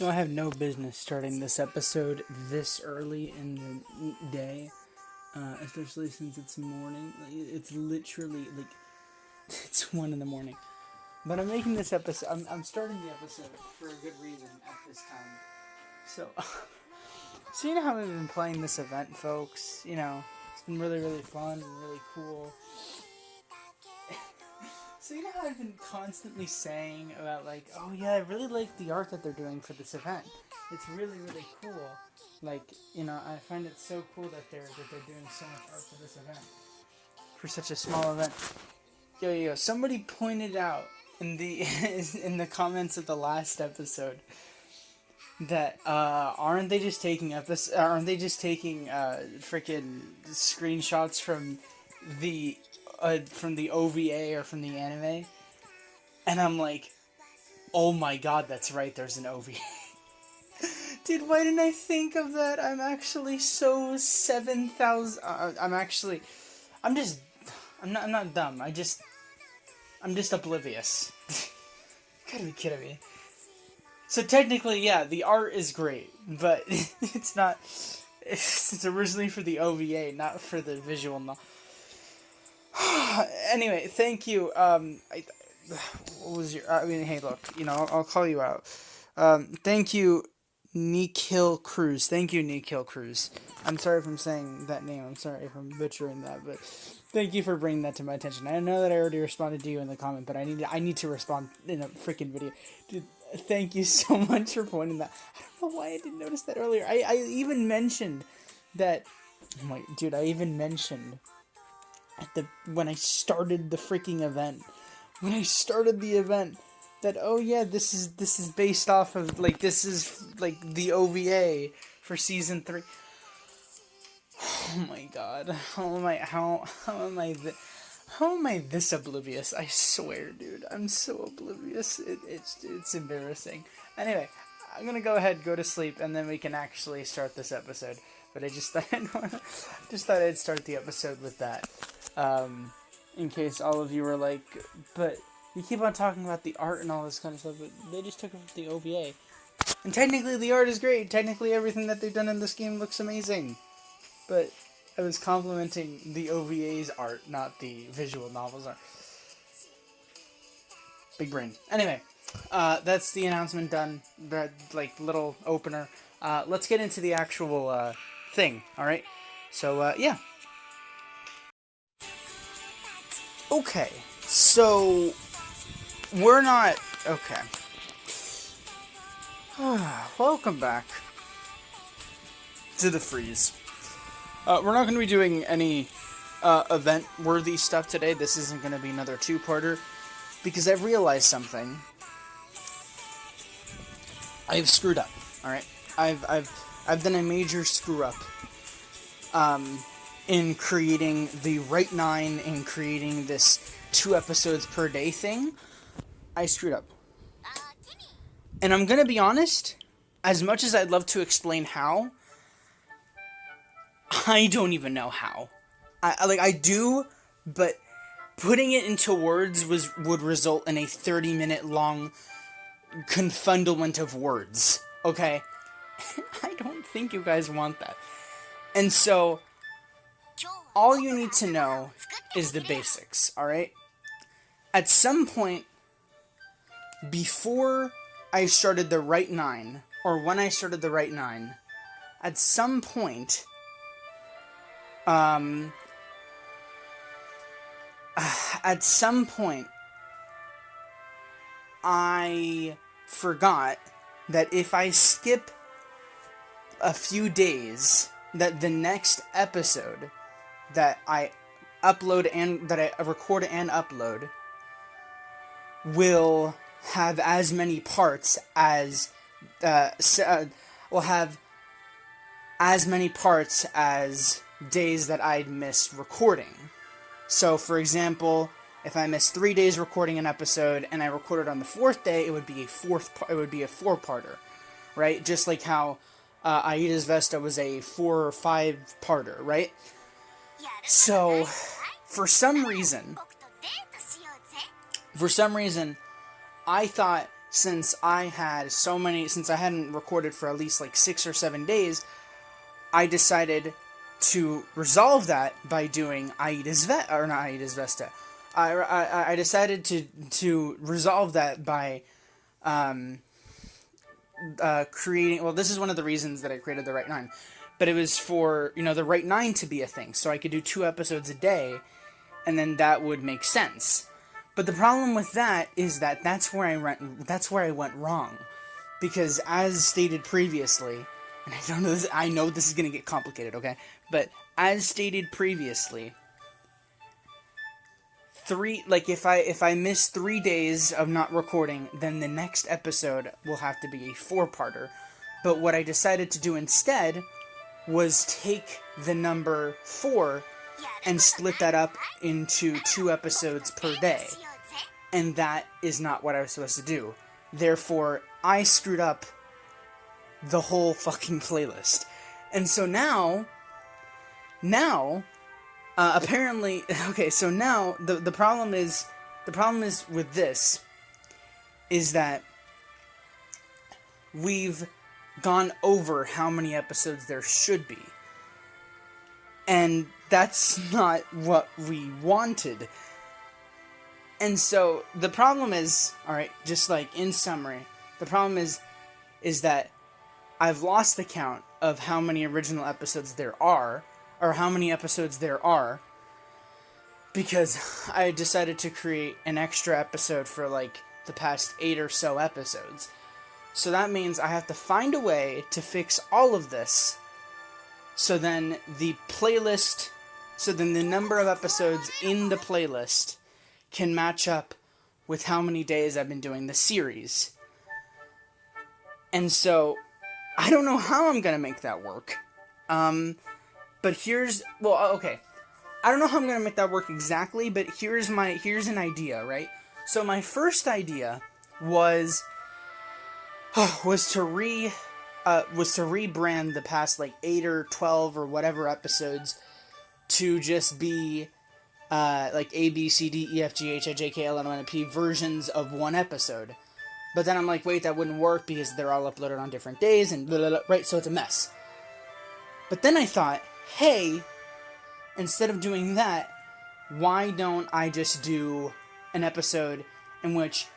No, I have no business starting this episode this early in the day, especially since it's morning. Like, it's literally like it's 1 in the morning. But I'm making this episode. I'm starting the episode for a good reason at this time. So, so you know how we've been playing this event, folks. You know, it's been really, really fun and really cool. So you know how I've been constantly saying about like, oh yeah, I really like the art that they're doing for this event. It's really, really cool. Like, you know, I find it so cool that they're doing so much art for this event, for such a small event. Yo, somebody pointed out in the in the comments of the last episode that aren't they just taking freaking screenshots from the OVA or from the anime? And I'm like, oh my god, that's right, there's an OVA. Dude, why didn't I think of that? I'm actually so 7,000. I'm not dumb. I'm just oblivious. Gotta be kidding me. So technically, yeah, the art is great, but it's not. It's originally for the OVA, not for the visual novel. Anyway, thank you. What was your? I mean, hey, look, you know, I'll call you out. Thank you, Nikhil Cruz. Thank you, Nikhil Cruz. I'm sorry if I'm saying that name. I'm sorry if I'm butchering that, but thank you for bringing that to my attention. I know that I already responded to you in the comment, but I need to respond in a freaking video. Dude, thank you so much for pointing that. I don't know why I didn't notice that earlier. I even mentioned that. Oh my, dude, I even mentioned when I started the freaking event. When I started the event, that oh yeah, this is based off of this is the OVA for season 3. Oh my god, how am I this oblivious? I swear, dude, I'm so oblivious. It's embarrassing. Anyway, I'm gonna go ahead, go to sleep, and then we can actually start this episode. But I just thought I'd start the episode with that. In case all of you were like, but you keep on talking about the art and all this kind of stuff, but they just took it from the OVA. And technically the art is great. Technically everything that they've done in this game looks amazing. But I was complimenting the OVA's art, not the visual novel's art. Big brain. Anyway, that's the announcement done. That little opener. Let's get into the actual thing, alright? So, yeah. Okay, so we're not... Okay. Welcome back to the Freeze. We're not going to be doing any event-worthy stuff today. This isn't going to be another two-parter, because I've realized something. I've screwed up, alright? I've done a major screw-up. In creating the right 9, in creating this 2 episodes per day thing, I screwed up. And I'm gonna be honest, as much as I'd love to explain how, I don't even know how. I do, but putting it into words would result in a 30-minute long confundlement of words, okay? I don't think you guys want that. And so, all you need to know is the basics, alright? At some point, before I started the right 9, or when I started the right 9, at some point, I forgot that if I skip a few days, that the next episode that I upload and that I record and upload will have as many parts as will have as many parts as days that I'd missed recording. So, for example, if I missed 3 days recording an episode and I recorded on the 4th day, it would be a 4-parter, right? Just like how Aida's Vesta was a 4 or 5-parter, right? So, for some reason, I thought since I hadn't recorded for at least like 6 or 7 days, I decided to resolve that by doing Aida's Vesta. I decided to resolve that by creating. Well, this is one of the reasons that I created the Right 9, but it was for the Right 9 to be a thing, so I could do 2 episodes a day, and then that would make sense. But the problem with that is that that's where I went wrong, because as stated previously, and I know this is gonna get complicated, okay? But as stated previously, if I miss 3 days of not recording, then the next episode will have to be a 4-parter. But what I decided to do instead was take the number 4 and split that up into 2 episodes per day. And that is not what I was supposed to do. Therefore, I screwed up the whole fucking playlist. And so now, apparently, okay, so now, the problem is with this, is that we've gone over how many episodes there should be. And that's not what we wanted. And so, the problem is, alright, just like in summary, the problem is that I've lost the count of how many original episodes there are, or how many episodes there are, because I decided to create an extra episode for like the past 8 or so episodes. So that means I have to find a way to fix all of this, so then the number of episodes in the playlist can match up with how many days I've been doing the series. And so, I don't know how I'm gonna make that work. But okay. I don't know how I'm gonna make that work exactly, but here's an idea, right? So my first idea was to rebrand the past like 8 or 12 or whatever episodes to just be like A, B, C, D, E, F, G, H, I, J, K, L, M, N, P versions of one episode. But then I'm like, wait, that wouldn't work because they're all uploaded on different days and blah, blah, blah, right? So it's a mess. But then I thought, hey, instead of doing that, why don't I just do an episode in which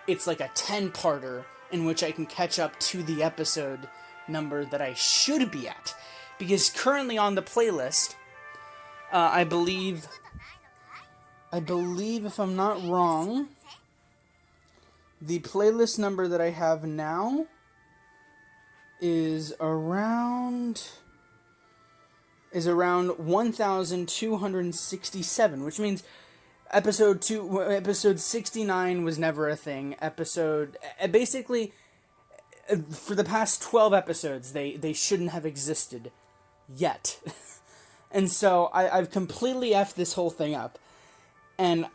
it's like a 10-parter in which I can catch up to the episode number that I should be at? Because currently on the playlist, I believe if I'm not wrong, the playlist number that I have now is around 1,267, which means episode 69 was never a thing. Basically, for the past 12 episodes, they shouldn't have existed yet. And so I've completely effed this whole thing up. And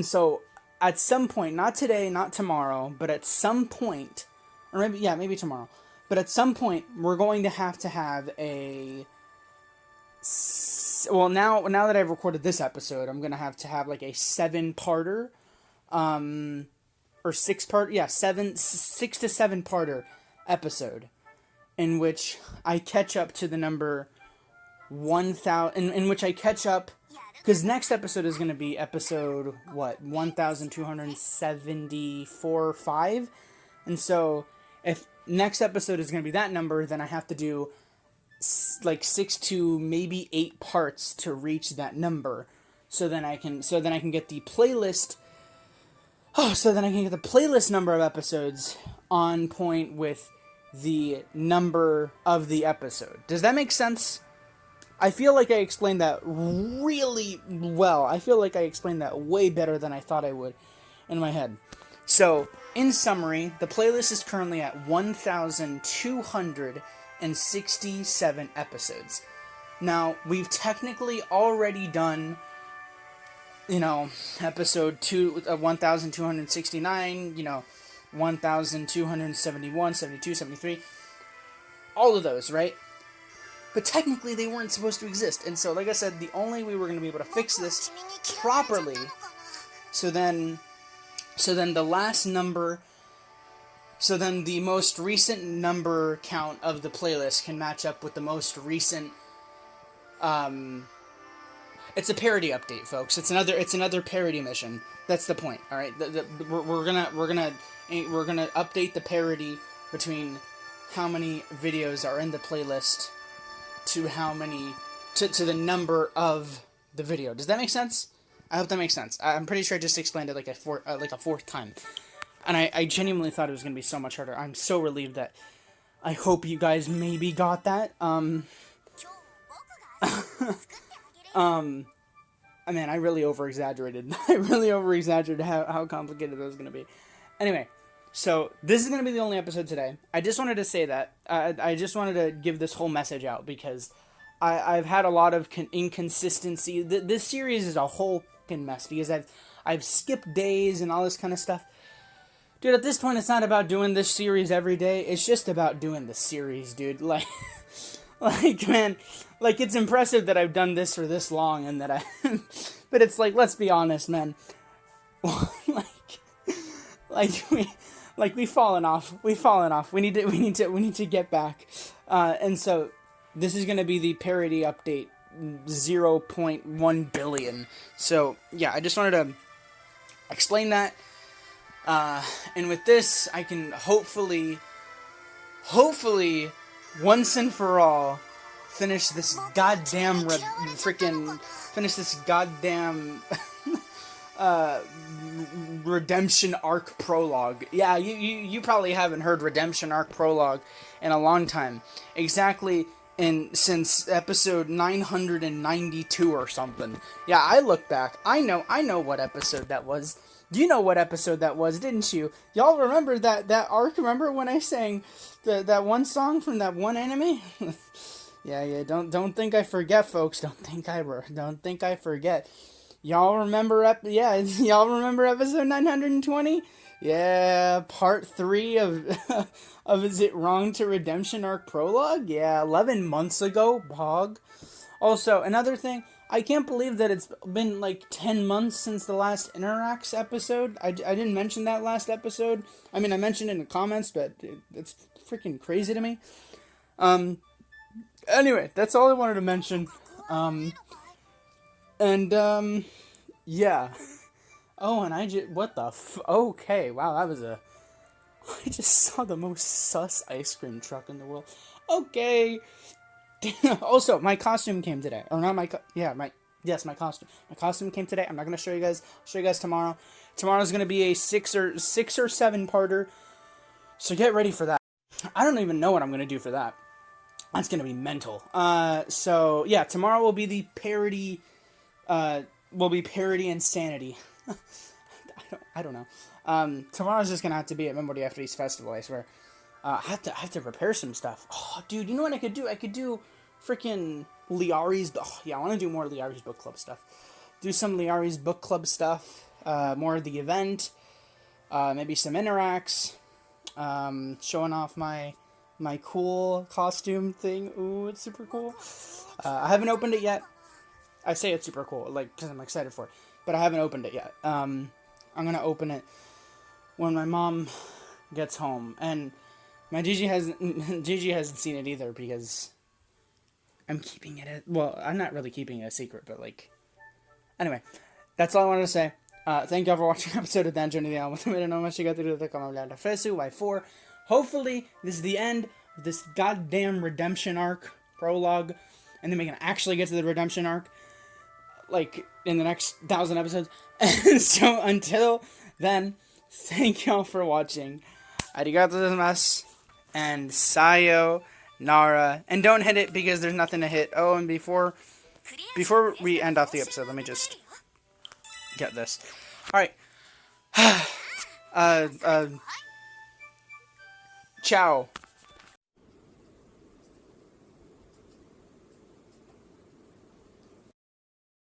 so at some point, not today, not tomorrow, but at some point, or maybe tomorrow, but at some point, we're going to have a... Well, now that I've recorded this episode, I'm going to have like a 7-parter, or 6-part, 6 to 7-parter episode, in which I catch up to the number 1,000, in which I catch up, because next episode is going to be episode, 1,274, 5, and so, if next episode is going to be that number, then I have to do like 6 to maybe 8 parts to reach that number, so then I can get the playlist number of episodes on point with the number of the episode. Does that make sense? I feel like I explained that really well. I feel like I explained that way better than I thought I would in my head. So, in summary, the playlist is currently at 1,267 episodes. Now, we've technically already done, episode 1,269, 1,271, 72, 73, all of those, right? But technically, they weren't supposed to exist. And so, like I said, the only way we're going to be able to fix this properly, so then the last number So then the most recent number count of the playlist can match up with the most recent. It's a parody update, folks. It's another parody mission. That's the point. All right, we're gonna update the parody between how many videos are in the playlist to how many to the number of the video. Does that make sense? I hope that makes sense. I'm pretty sure I just explained it like a fourth time, and I genuinely thought it was gonna be so much harder. I'm so relieved that I hope you guys maybe got that. I mean, I really over-exaggerated. I really over-exaggerated how complicated that was going to be. Anyway, so this is going to be the only episode today. I just wanted to say that. I just wanted to give this whole message out because I've had a lot of inconsistency. This series is a whole fucking mess because I've skipped days and all this kind of stuff. Dude, at this point, it's not about doing this series every day. It's just about doing the series, dude. Like, man, like, it's impressive that I've done this for this long and that but it's like, let's be honest, man. We've fallen off. We've fallen off. We need to get back. And so this is going to be the parody update 0.1 billion. So, yeah, I just wanted to explain that. And with this, I can hopefully, once and for all, finish this goddamn Redemption Arc Prologue. Yeah, you probably haven't heard Redemption Arc Prologue in a long time. Exactly since episode 992 or something. Yeah, I look back. I know what episode that was. You know what episode that was, didn't you? Y'all remember that arc? Remember when I sang that one song from that one anime? Yeah. Don't think I forget, folks. Don't think I forget. Y'all remember? Y'all remember episode 920? Yeah, part 3 of Is It Wrong to Redemption Arc Prologue? Yeah, 11 months ago, Bog. Also, another thing. I can't believe that it's been like 10 months since the last Interax episode. I didn't mention that last episode. I mean, I mentioned it in the comments, but it's freaking crazy to me. Anyway, that's all I wanted to mention. Yeah. Oh, and okay, wow, I just saw the most sus ice cream truck in the world. Okay. Also, my costume came today. Or not my costume. My costume came today. I'm not going to show you guys. I'll show you guys tomorrow. Tomorrow's going to be a 6 or 7 parter. So get ready for that. I don't even know what I'm going to do for that. That's going to be mental. So yeah, tomorrow will be the parody parody insanity. I don't know. Tomorrow's just going to have to be at Memoria Freese Festival, I swear. I have to prepare some stuff. Oh, dude, you know what I could do? I could do freaking Liari's. Oh, yeah, I want to do more Liari's book club stuff. Do some Liari's book club stuff. More of the event. Maybe some Interacts. Showing off my cool costume thing. Ooh, it's super cool. I haven't opened it yet. I say it's super cool, like, because I'm excited for it. But I haven't opened it yet. I'm gonna open it when my mom gets home. And my Gigi hasn't seen it either because I'm keeping it I'm not really keeping it a secret, but like, anyway, that's all I wanted to say. Thank y'all for watching episode of Dungeon of the Album. I don't know how much you got to do with the To Memoria Freese Y4. Hopefully, this is the end of this goddamn redemption arc prologue, and then we can actually get to the redemption arc, like, in the next 1,000 episodes. And so, until then, thank y'all for watching. Arigato gozaimasu. And sayonara. And don't hit it because there's nothing to hit. Oh, and before we end off the episode, let me just get this. Alright. Ciao.